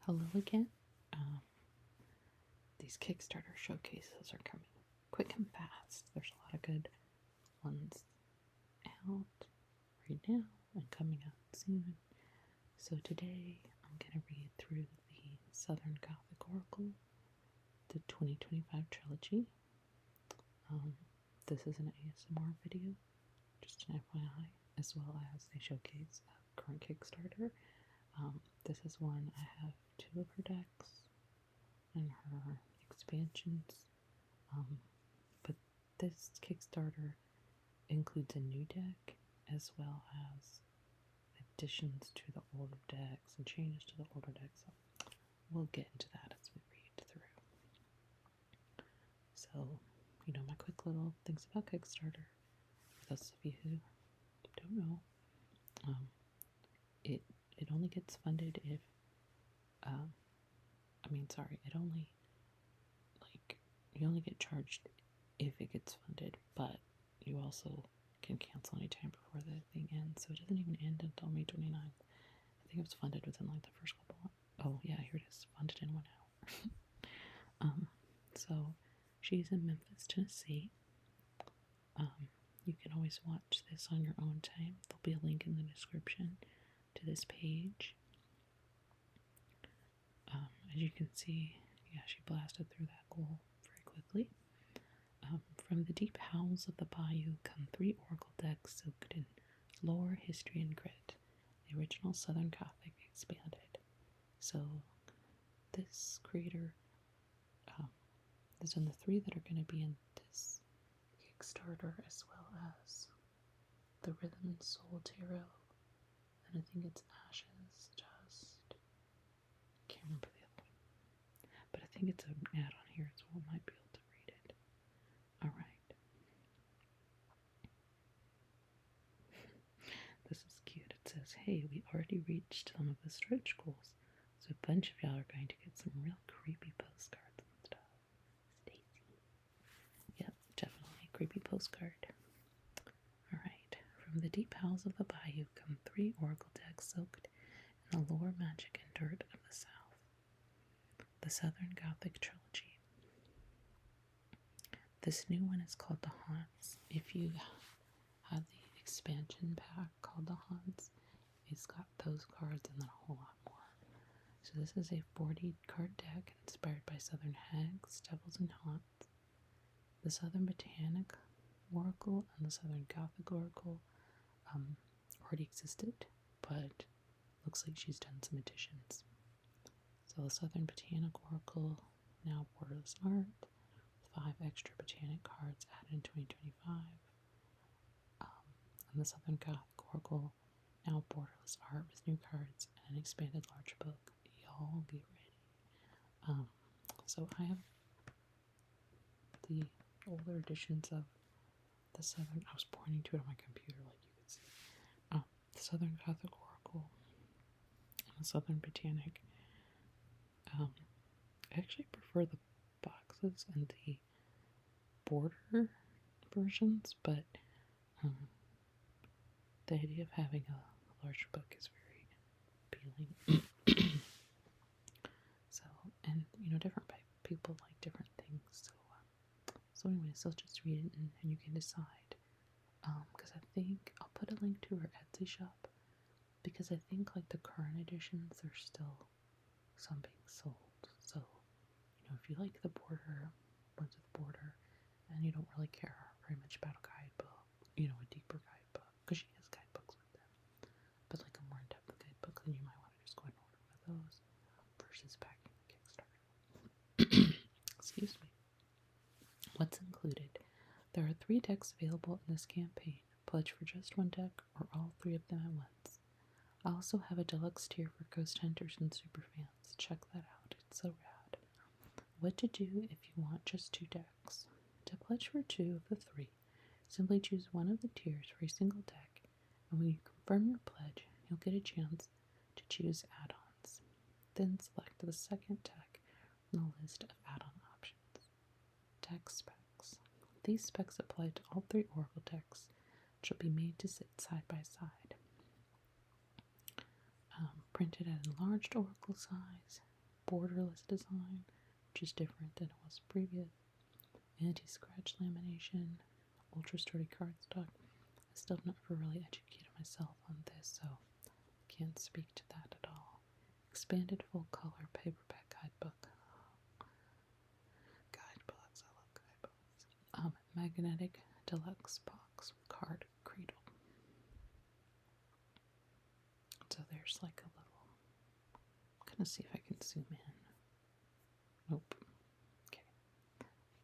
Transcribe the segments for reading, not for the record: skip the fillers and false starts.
Hello again. These Kickstarter showcases are coming quick and fast. There's a lot of good ones out right now and coming out soon. So today I'm going to read through the Southern Gothic Oracle, the 2025 trilogy. This is an ASMR video, just an FYI, as well as a showcase of current Kickstarter. This is one I have 2 of her decks and her expansions, but this Kickstarter includes a new deck as well as additions to the older decks and changes to the older decks. So we'll get into that as we read through. So, my quick little things about Kickstarter. For those of you who don't know, it only gets funded if, you only get charged if it gets funded, but you also can cancel anytime before the thing ends. So it doesn't even end until May 29th. I think it was funded within the first couple months. Oh yeah, here it is, funded in 1 hour. So she's in Memphis, Tennessee. You can always watch this on your own time. There'll be a link in the description to this page. As you can see, she blasted through that goal very quickly. From the deep howls of the bayou come 3 oracle decks soaked in lore, history, and grit. The original Southern Gothic expanded. So this creator has done the 3 that are going to be in this Kickstarter, as well as the Rhythm and Soul Tarot, and I think it's Ashes, can't remember the other one, but I think it's an add-on here, so we might be able to read it. Alright. This is cute. It says, hey, we already reached some of the stretch goals, so a bunch of y'all are going to get some real creepy postcards and stuff. Stacey. Yep, definitely a creepy postcard. Alright. From the deep howls of the bayou come 3 oracle decks soaked in the lore, magic, and dirt of the South. The Southern Gothic Trilogy. This new one is called The Haunts. If you have the expansion pack called The Haunts, it's got those cards and then a whole lot more. So this is a 40-card deck inspired by Southern Hags, Devils, and Haunts. The Southern Botanic Oracle and the Southern Gothic Oracle already existed, but looks like she's done some additions. So the Southern Botanic Oracle, now borderless art, with 5 extra botanic cards added in 2025. And the Southern Gothic Oracle, now borderless art with new cards and an expanded large book. Y'all get ready. So I have the older editions of the Southern, I was pointing to it on my computer like you could see. The Southern Gothic Oracle and the Southern Botanic. I actually prefer the boxes and the border versions, but the idea of having a large book is very appealing. So, and different people like different things. So anyways, I'll just read it and you can decide. Because I think I'll put a link to her Etsy shop, because I think the current editions, there's still some being sold. So, if you like the border ones with border, and you don't really care very much about a guidebook, a deeper guidebook, because she has guidebooks with them, but a more in-depth guidebook, then you might want to just go and order one of those versus backing the Kickstarter. Excuse me. What's included? There are 3 decks available in this campaign. Pledge for just 1 deck or all 3 of them at once. I also have a deluxe tier for ghost hunters and superfans. Check that out. It's so rad. What to do if you want just 2 decks. To pledge for 2 of the 3, simply choose one of the tiers for a single deck, and when you confirm your pledge, you'll get a chance to choose add-ons. Then select the second deck from the list of add-on options. Deck specs. These specs apply to all 3 oracle decks, which will be made to sit side by side. Printed at enlarged oracle size, borderless design, which is different than it was previous. Anti-scratch lamination, ultra sturdy cardstock. I still have never really educated myself on this, so can't speak to that at all. Expanded full color paperback guidebook. Guidebooks, I love guidebooks. Magnetic deluxe box with card cradle. So there's like a little. I'm gonna see if I can zoom in. Nope. Okay.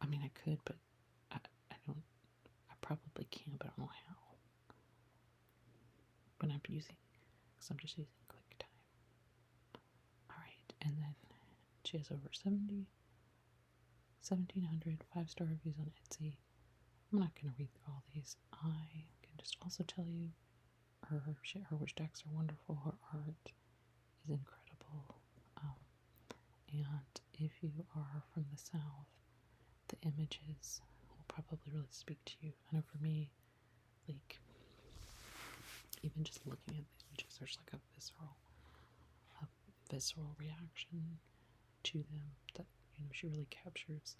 I mean, I could, but I don't. I probably can, but I don't know how. But I'm just using QuickTime. Alright, and then she has over 1,700 5-star reviews on Etsy. I'm not going to read through all these. I can just also tell you her wish decks are wonderful. Her art is incredible. And if you are from the South, the images will probably really speak to you. I know for me, like, even just looking at the images, there's like a visceral reaction to them that, she really captures.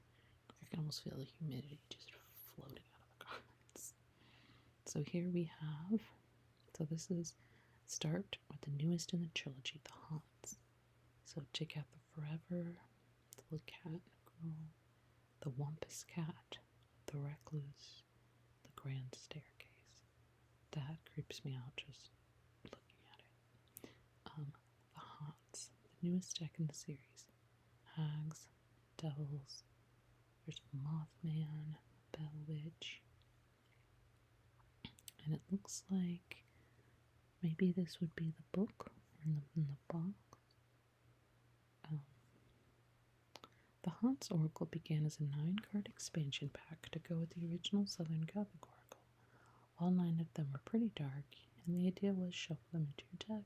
I can almost feel the humidity just floating out of the cards. So here we have, this is start with the newest in the trilogy, the Haunts. So check out the Forever, the little cat girl, the Wampus Cat, the Recluse, the Grand Staircase. That creeps me out just looking at it. The Haunts, the newest deck in the series. Hags, Devils, there's Mothman, Bell Witch. And it looks like maybe this would be the book in the box. The Haunts Oracle began as a 9-card expansion pack to go with the original Southern Gothic Oracle. All 9 of them were pretty dark, and the idea was shuffle them into your deck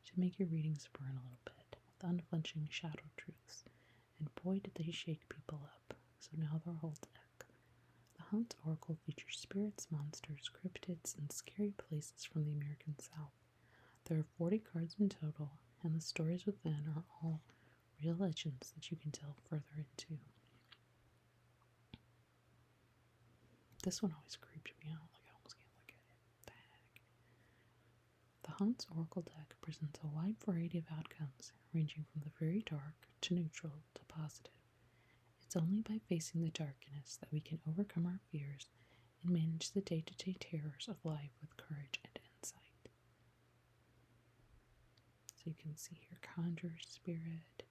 to make your readings burn a little bit with unflinching shadow truths. And boy did they shake people up, so now they're whole deck. The Haunts Oracle features spirits, monsters, cryptids, and scary places from the American South. There are 40 cards in total, and the stories within are all real legends that you can delve further into. This one always creeped me out, like I almost can't look at it. The heck? The Haunts Oracle deck presents a wide variety of outcomes, ranging from the very dark to neutral to positive. It's only by facing the darkness that we can overcome our fears and manage the day-to-day terrors of life with courage and insight. So you can see here Conjurer Spirit,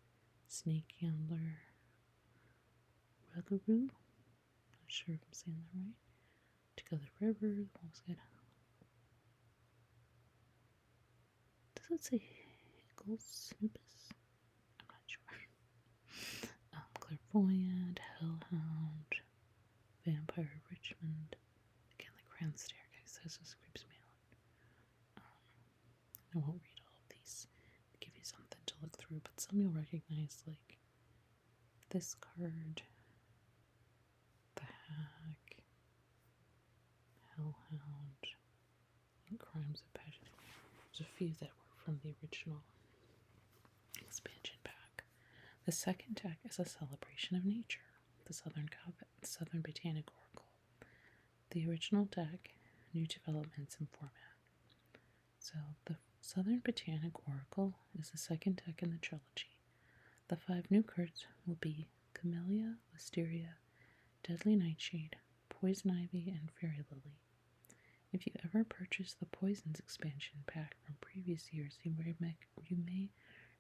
Snake Handler, Ruggaroo, not sure if I'm saying that right, To Go the River, what was it? Does it say Hickles Snoopus? I'm not sure. Clairvoyant, Hellhound, Vampire Richmond, again the Grand Staircase, this just creeps me out. I won't read all of these to give you something to look through, but some you'll recognize, like this card, the Hag, Hellhound, and Crimes of Passion. There's a few that were from the original expansion pack. The second deck is a celebration of nature, the Southern Botanic Oracle. The original deck, new developments and format. So the Southern Botanic Oracle is the second deck in the trilogy. The 5 new cards will be Camellia, Wisteria, Deadly Nightshade, Poison Ivy, and Fairy Lily. If you ever purchase the Poisons expansion pack from previous years, you may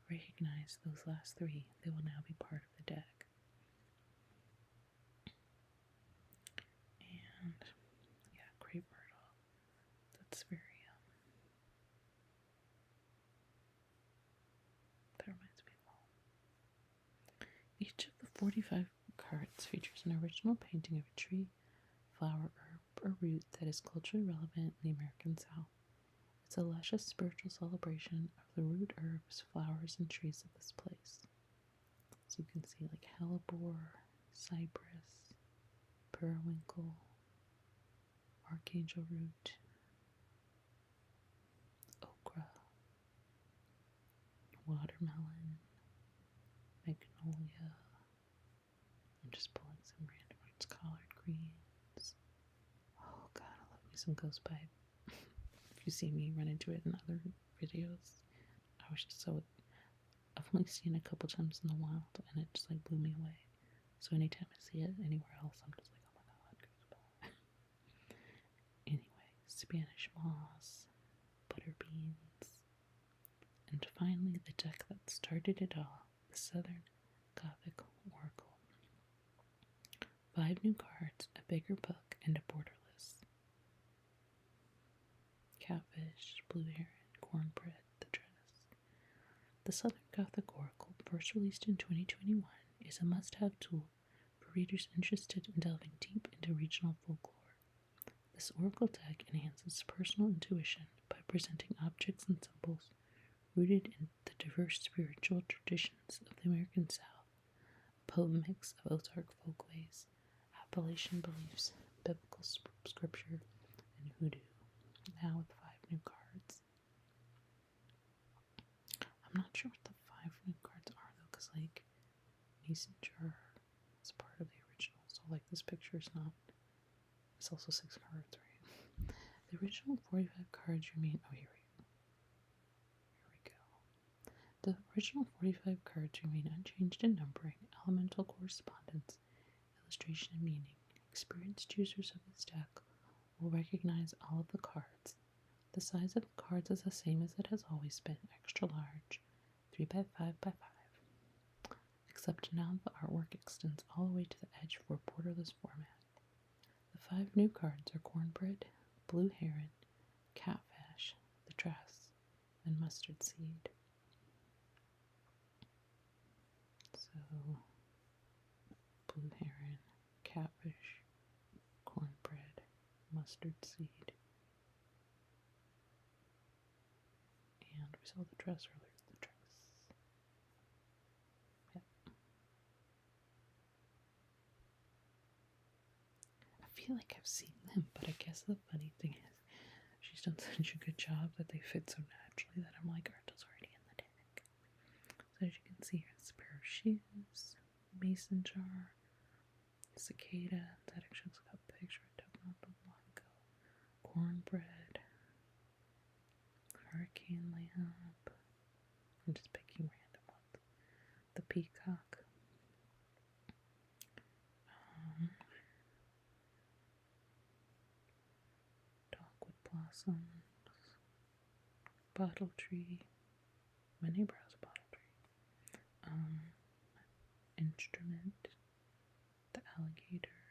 recognize those last 3. They will now be part of the deck. And yeah, Great Myrtle. That's very that reminds me of home. Each of the 45 cards features an original painting of a tree, flower, herb, or root that is culturally relevant in the American South. It's a luscious spiritual celebration of the root, herbs, flowers, and trees of this place. So you can see like hellebore, cypress, periwinkle, archangel root, okra, watermelon, some ghost pipe. If you see me run into it in other videos, I was just so. I've only seen it a couple times in the wild, and it just like blew me away. So anytime I see it anywhere else, I'm just like, oh my god, ghost pipe. Anyway, Spanish moss, butter beans, and finally the deck that started it all, the Southern Gothic Oracle. 5 new cards, a bigger book, and a borderless. Catfish, blue heron, cornbread, the dress. The Southern Gothic Oracle, first released in 2021, is a must-have tool for readers interested in delving deep into regional folklore. This oracle deck enhances personal intuition by presenting objects and symbols rooted in the diverse spiritual traditions of the American South, a potent mix of Ozark folkways, Appalachian beliefs, biblical scripture, and hoodoo, now with 5 new cards. I'm not sure what the 5 new cards are, though, because, like, Mason Jar is part of the original, so, like, this picture is not, it's also 6 cards, right? The original 45 cards remain, here we go. The original 45 cards remain unchanged in numbering, elemental correspondence, illustration, and meaning. Experienced users of this deck will recognize all of the cards. The size of the cards is the same as it has always been, extra large, 3x5 by 5. Except now the artwork extends all the way to the edge for a borderless format. The 5 new cards are cornbread, blue heron, catfish, the dress, and mustard seed. So, blue heron, catfish, cornbread, mustard seed, and we saw the dress earlier. The dress. Yep. I feel like I've seen them, but I guess the funny thing is, she's done such a good job that they fit so naturally that I'm like, aren't those already in the deck? So as you can see, here's a pair of shoes, mason jar, cicada, that actually looks like a picture I took not that long ago, cornbread, hurricane lamp, I'm just picking random ones, the peacock, dogwood blossoms, bottle tree, my neighbor has a bottle tree, instrument, the alligator,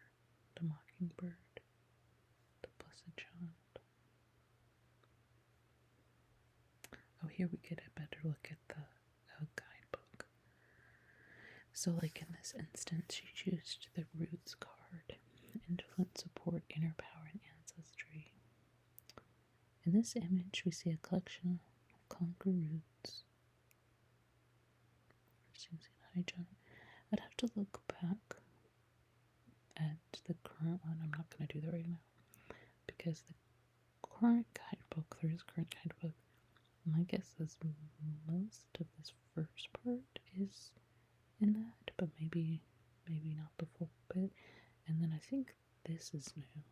the mockingbird, the blessed child. Oh, here we get a better look at the guidebook. So, like in this instance, she used the roots card, influence, support, inner power, and ancestry. In this image, we see a collection of conquer roots. I'd have to look back at the current one. I'm not going to do that right now because the current guidebook, there is a current guidebook. My guess is most of this first part is in that, but maybe not the full bit. And then I think this is new.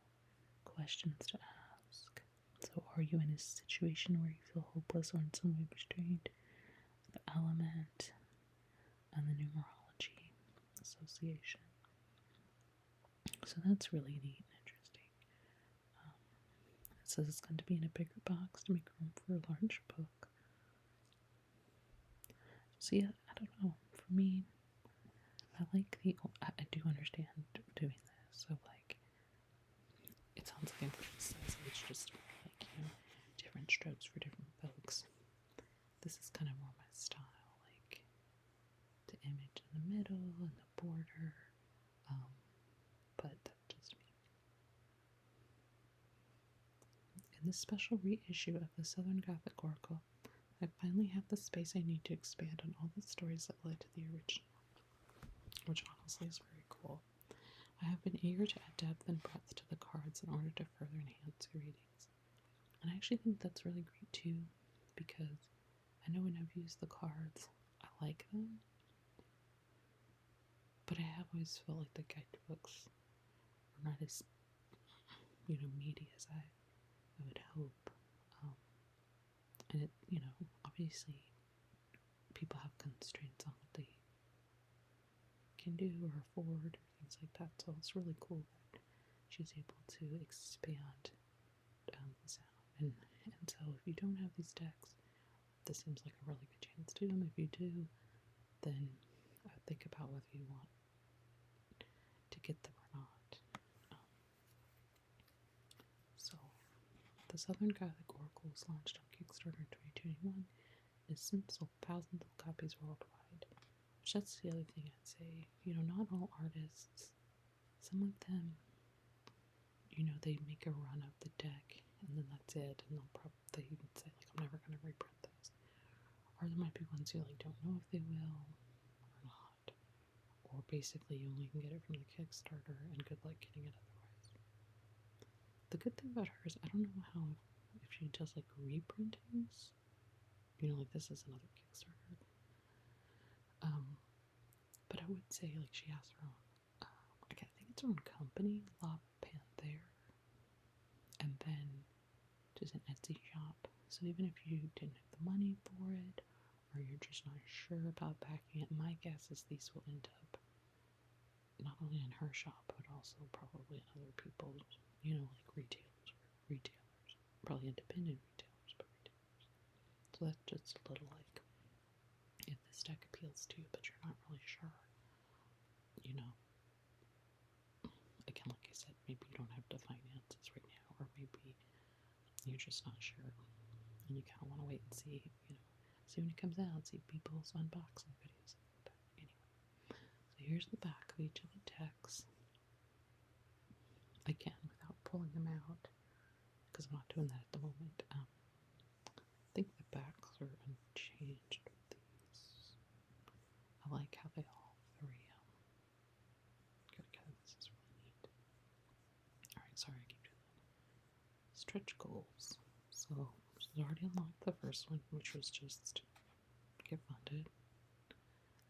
Questions to ask. So, are you in a situation where you feel hopeless or in some way restrained? The element and the numerology association. So that's really neat and interesting. It says it's going to be in a bigger box to make room for a large book. So yeah, I don't know. For me, I like I do understand doing this. So like, it sounds like it's just like, different strokes for different folks. This is kind of more my style, like the image in the middle and the border. But that's just me. In this special reissue of the Southern Gothic Oracle, I finally have the space I need to expand on all the stories that led to the original, which honestly is very cool. I have been eager to add depth and breadth to the cards in order to further enhance your readings. And I actually think that's really great too, because I know when I've used the cards, I like them, but I have always felt like the guidebooks are not as, meaty as I I would hope. And it, obviously people have constraints on what they can do or afford or things like that. So it's really cool that she's able to expand the sound. And so if you don't have these decks, this seems like a really good chance to them. If you do, then think about whether you want to get them or not. So the Southern Gothic Oracle was launched on Kickstarter in 2021. It's since sold thousands of copies worldwide. Which that's the other thing I'd say. Not all artists, some of them, they make a run of the deck and then that's it, and they even say like, I'm never going to reprint this. Or there might be ones you like don't know if they will or not. Or basically you only can get it from the Kickstarter and good luck getting it otherwise. The good thing about her is I don't know how if she does like reprintings. Like this is another Kickstarter. But I would say like she has her own I think it's her own company, La Panther. And then just an Etsy shop. So even if you didn't have the money for it, or you're just not sure about backing it, my guess is these will end up not only in her shop, but also probably in other people's, like retailers, probably independent retailers, but retailers. So that's just a little like, if this deck appeals to you, but you're not really sure, again, like I said, maybe you don't have the finances right now, or maybe you're just not sure, and you kind of want to wait and see, see when it comes out, see people's unboxing videos. But anyway, so here's the back of each of the decks. Again, without pulling them out, because I'm not doing that at the moment. I think the backs are unchanged with these. I like how they all three. This is really neat. Alright, sorry, I keep doing that. Stretch goals. So, she's already unlocked the first one, which was just get funded.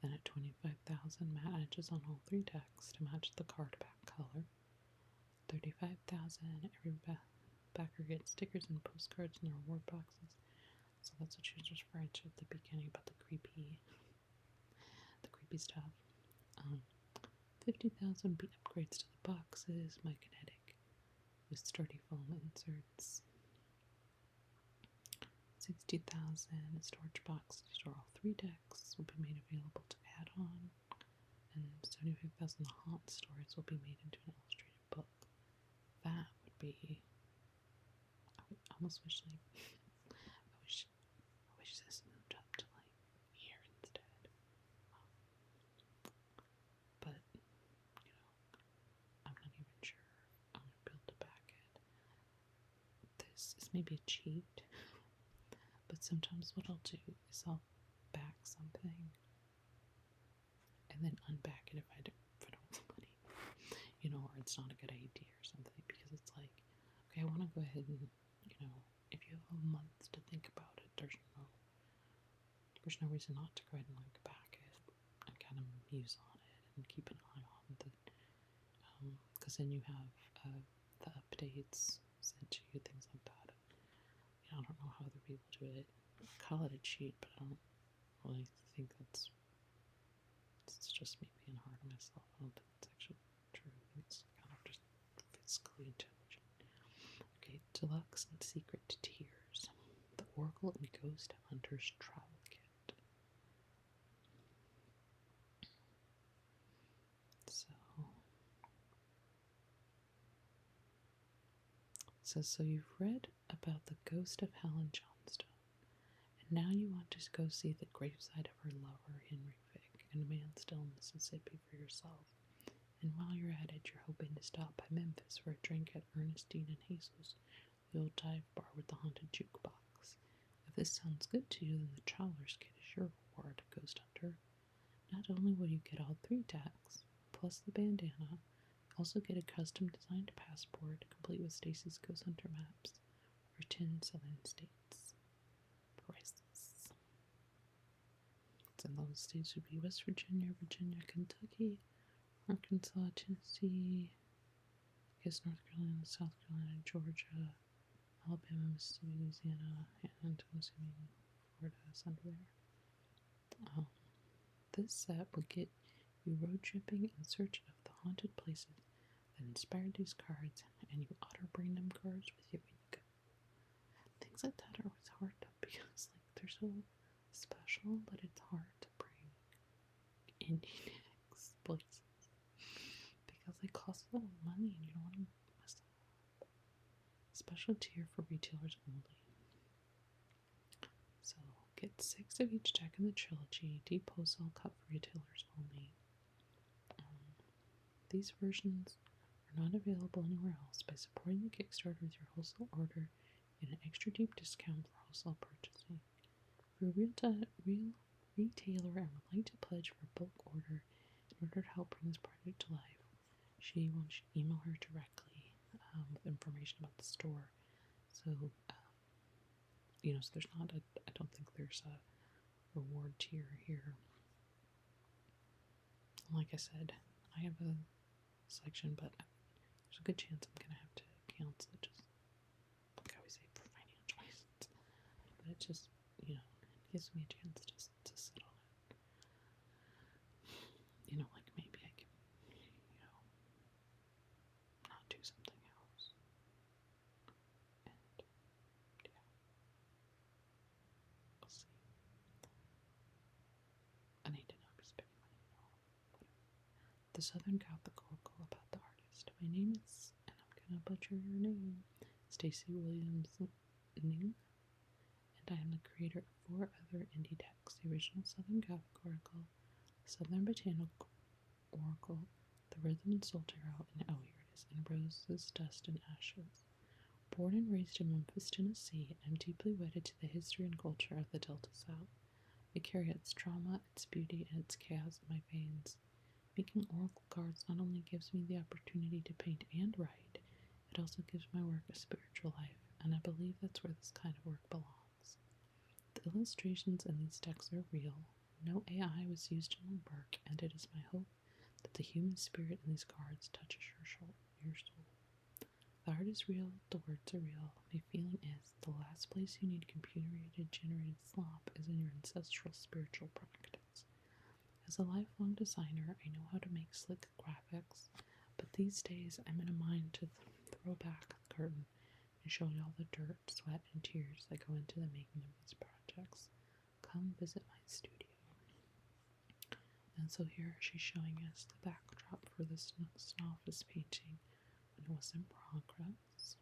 Then at 25,000, matte edges on all three decks to match the card back color. 35,000, every backer gets stickers and postcards in their reward boxes. So that's what she was referring to at the beginning about the creepy stuff. 50,000 beat upgrades to the boxes, my kinetic with sturdy foam inserts. 60,000 storage boxes to store all three decks will be made available to add on, and 75,000 haunt stories will be made into an illustrated book. That would be. I would almost wish I wish this moved up to like here instead. But I'm not even sure I'm gonna be able to back it. This is maybe a cheat, but sometimes what I'll do is I'll back something and then unback it if I don't have the money, or it's not a good idea or something, because it's like, okay, I want to go ahead and, if you have a month to think about it, there's no reason not to go ahead and like back it and kind of muse on it and keep an eye on it, because then you have the updates sent to you, things like that. I don't know how other people do it. I call it a cheat, but I don't really think it's just me being hard on myself. I don't think it's actually true. I think it's kind of just fiscally intelligent. Okay, Deluxe and Secret Tears. The Oracle and Ghost Hunter's Travel Kit. So you've read about the ghost of Helen Johnstone, and now you want to go see the graveside of her lover, Henry Fick, in Mansfield, Mississippi for yourself. And while you're at it, you're hoping to stop by Memphis for a drink at Ernestine and Hazel's, the old dive bar with the haunted jukebox. If this sounds good to you, then the Traveler's Kit is your reward, Ghost Hunter. Not only will you get all three decks, plus the bandana, also get a custom-designed passport, complete with Stacey's Ghost Hunter maps, for 10 southern states. Priceless. And those states would be West Virginia, Kentucky, Arkansas, Tennessee, I guess North Carolina, South Carolina, Georgia, Alabama, Mississippi, Louisiana, and I'm assuming Florida is under there. This set will get you road tripping in search of the haunted places that inspired these cards, and you ought to bring them cards with you when you go. Things like that are always hard though, because like they're so special, but it's hard to bring indie decks places because they cost a lot of money and you don't want to mess them up. Special tier for retailers only. So get 6 of each deck in the trilogy. Deep wholesale cut for retailers only. These versions are not available anywhere else. By supporting the Kickstarter with your wholesale order, you get an extra deep discount for wholesale purchasing. If you're a real retailer and would like to pledge for a bulk order in order to help bring this project to life, she wants you to email her directly with information about the store. So, so there's not I don't think there's a reward tier here. Like I said, I have a section, but there's a good chance I'm going to have to cancel it, just like I always say, for financial reasons. But it just, it gives me a chance just to sit on it. Like maybe I can, not do something else. And, yeah. We'll see. I need to not be spending money at all. The Southern Gothic Oracle about the artist. My name is, and I'm gonna butcher your name, Stacey Williams-Ng, and I am the creator of 4 other indie decks: the original Southern Gothic Oracle, the Southern Botanical Oracle, the Rhythm and Soul Tarot, and oh, here it is, and Roses, Dust, and Ashes. Born and raised in Memphis, Tennessee, I'm deeply wedded to the history and culture of the Delta South. I carry its trauma, its beauty, and its chaos in my veins. Making oracle cards not only gives me the opportunity to paint and write, it also gives my work a spiritual life, and I believe that's where this kind of work belongs. The illustrations in these decks are real. No AI was used in my work, and it is my hope that the human spirit in these cards touches your soul. The art is real, the words are real. My feeling is the last place you need computer-generated slop is in your ancestral spiritual practice. As a lifelong designer, I know how to make slick graphics, but these days I'm in a mind to throw back the curtain and show you all the dirt, sweat, and tears that go into the making of these projects. Come visit my studio. And so here she's showing us the backdrop for this Snoffice painting when it was in progress.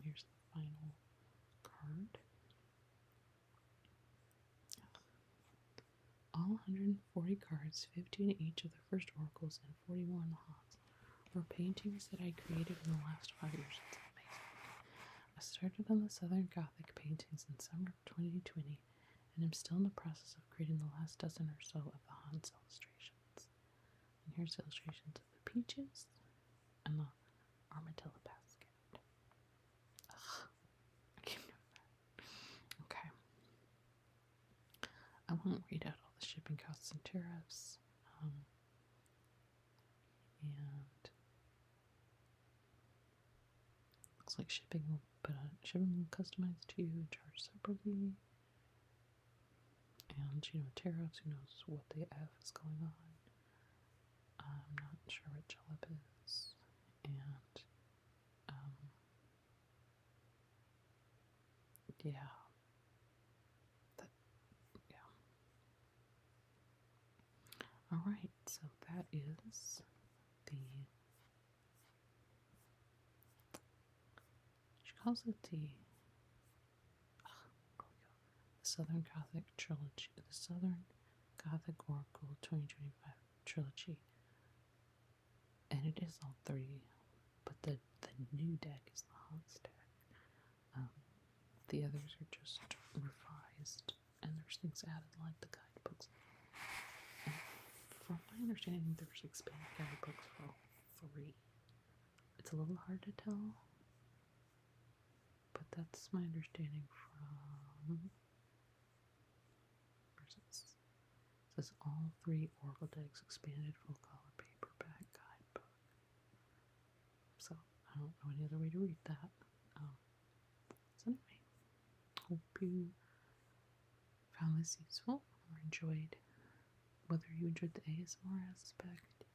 Here's the final card. All 140 cards, 50 in each of the first oracles and 40 more in the Haas, were paintings that I created in the last 5 years. It's amazing. I started on the Southern Gothic paintings in summer of 2020, and I'm still in the process of creating the last dozen or so of the Hans illustrations. And here's illustrations of the peaches and the armadillo basket. Ugh, I can't do that. Okay. I won't read out all the shipping costs and tariffs. And looks like shipping will customize to you and charge separately. And tariffs, who knows what the F is going on. I'm not sure what Jalep is. And yeah. Alright, so that is she calls it the Southern Gothic Trilogy, the Southern Gothic Oracle 2025 Trilogy. And it is all 3, but the new deck is the Hans deck. The others are just revised, and there's things added like the guidebooks. And from my understanding, there's expanded guidebooks for all 3. It's a little hard to tell, but that's my understanding from. It says all 3 Oracle decks expanded full color paperback guidebook. So I don't know any other way to read that. hope you found this useful or enjoyed, whether you enjoyed the ASMR aspect,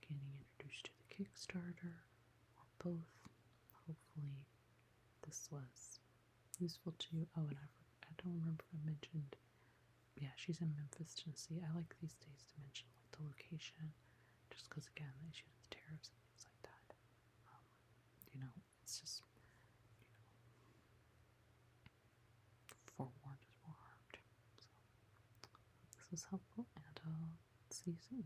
getting introduced to the Kickstarter, or both. Hopefully this was useful to you. Oh, and I don't remember if I mentioned, yeah, she's in Memphis, Tennessee. I like these days to mention like the location, just because again, the issue with the tariffs and things like that. It's just, forewarned is forearmed. So this was helpful, and I'll see you soon.